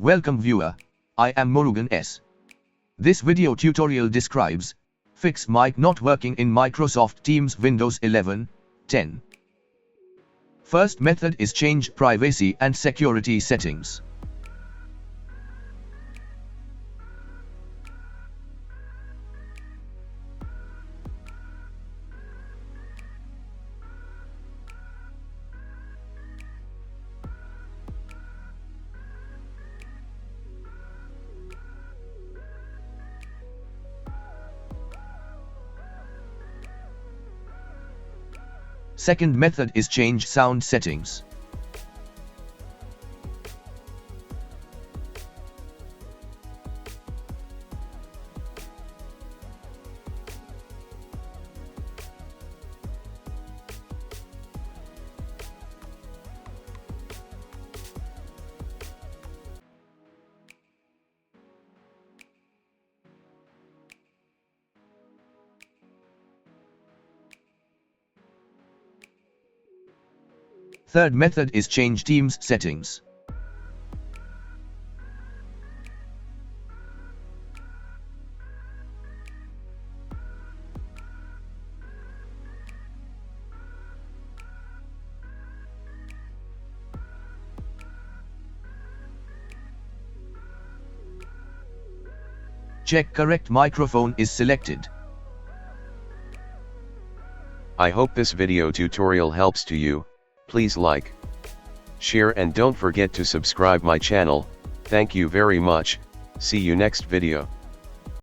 Welcome viewer, I am Murugan S. This video tutorial describes fix mic not working in Microsoft Teams Windows 11, 10. First method is change privacy and security settings. Second method is change sound settings. Third method is change Teams settings. Check correct microphone is selected. I hope this video tutorial helps to you. Please like, share and don't forget to subscribe my channel. Thank you very much. See you next video.